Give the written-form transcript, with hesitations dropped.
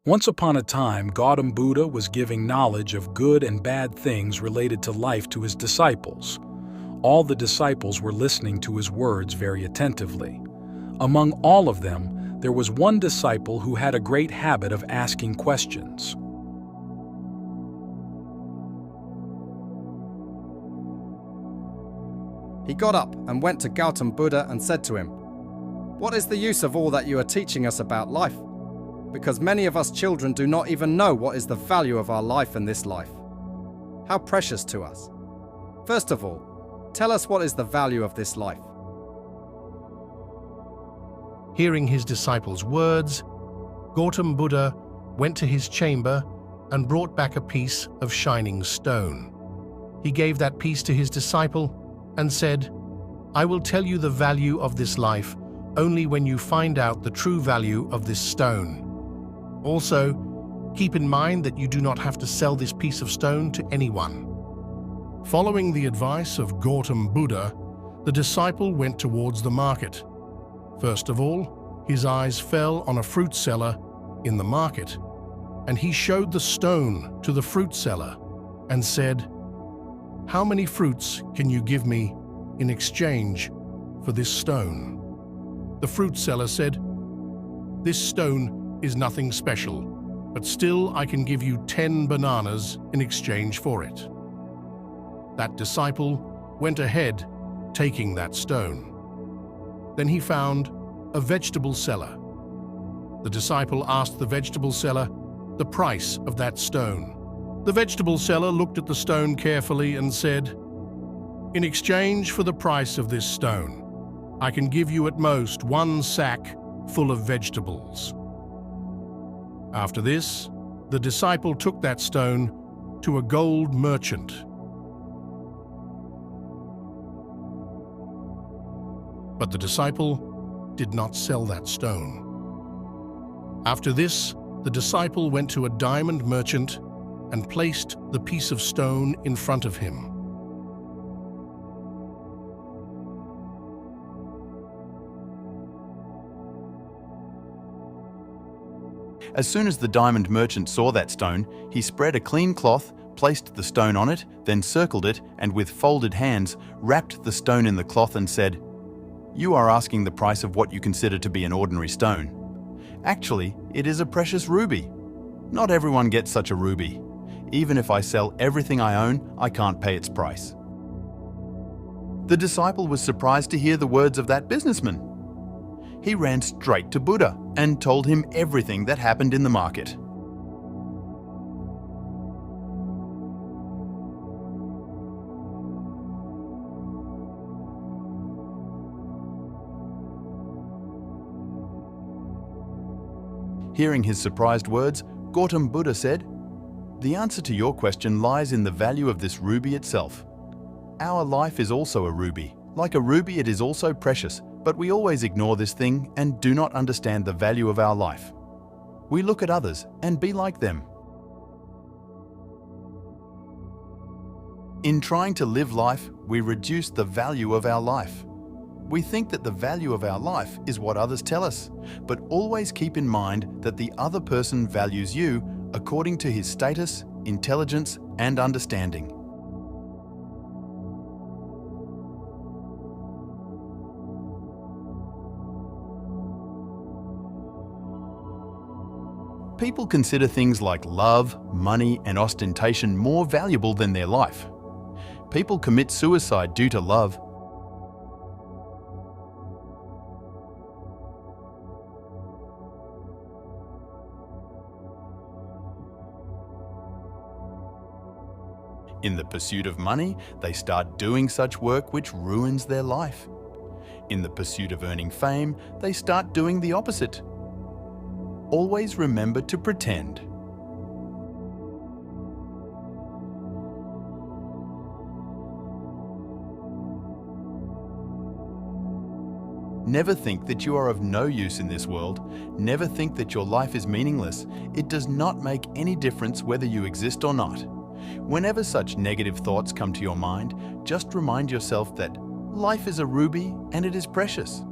Once upon a time, Gautam Buddha was giving knowledge of good and bad things related to life to his disciples. All the disciples were listening to his words very attentively. Among all of them, there was one disciple who had a great habit of asking questions. He got up and went to Gautam Buddha and said to him, "What is the use of all that you are teaching us about life? Because many of us children do not even know what is the value of our life in this life. How precious to us. First of all, tell us what is the value of this life." Hearing his disciples' words, Gautam Buddha went to his chamber and brought back a piece of shining stone. He gave that piece to his disciple and said, "I will tell you the value of this life only when you find out the true value of this stone. Also, keep in mind that you do not have to sell this piece of stone to anyone." Following the advice of Gautam Buddha, the disciple went towards the market. First of all, his eyes fell on a fruit seller in the market, and he showed the stone to the fruit seller and said, "How many fruits can you give me in exchange for this stone?" The fruit seller said, "This stone is nothing special, but still I can give you 10 bananas in exchange for it." That disciple went ahead, taking that stone. Then he found a vegetable seller. The disciple asked the vegetable seller the price of that stone. The vegetable seller looked at the stone carefully and said, "In exchange for the price of this stone, I can give you at most 1 sack full of vegetables." After this, the disciple took that stone to a gold merchant. But the disciple did not sell that stone. After this, the disciple went to a diamond merchant and placed the piece of stone in front of him. As soon as the diamond merchant saw that stone, he spread a clean cloth, placed the stone on it, then circled it, and with folded hands wrapped the stone in the cloth and said, "You are asking the price of what you consider to be an ordinary stone. Actually, it is a precious ruby. Not everyone gets such a ruby. Even if I sell everything I own, I can't pay its price." The disciple was surprised to hear the words of that businessman. He ran straight to Buddha and told him everything that happened in the market. Hearing his surprised words, Gautam Buddha said, "The answer to your question lies in the value of this ruby itself. Our life is also a ruby. Like a ruby, it is also precious, but we always ignore this thing and do not understand the value of our life. We look at others and be like them. In trying to live life, we reduce the value of our life. We think that the value of our life is what others tell us, but always keep in mind that the other person values you according to his status, intelligence, and understanding. People consider things like love, money, and ostentation more valuable than their life. People commit suicide due to love. In the pursuit of money, they start doing such work which ruins their life. In the pursuit of earning fame, they start doing the opposite. Always remember to pretend. Never think that you are of no use in this world. Never think that your life is meaningless. It does not make any difference whether you exist or not. Whenever such negative thoughts come to your mind, just remind yourself that life is a ruby and it is precious.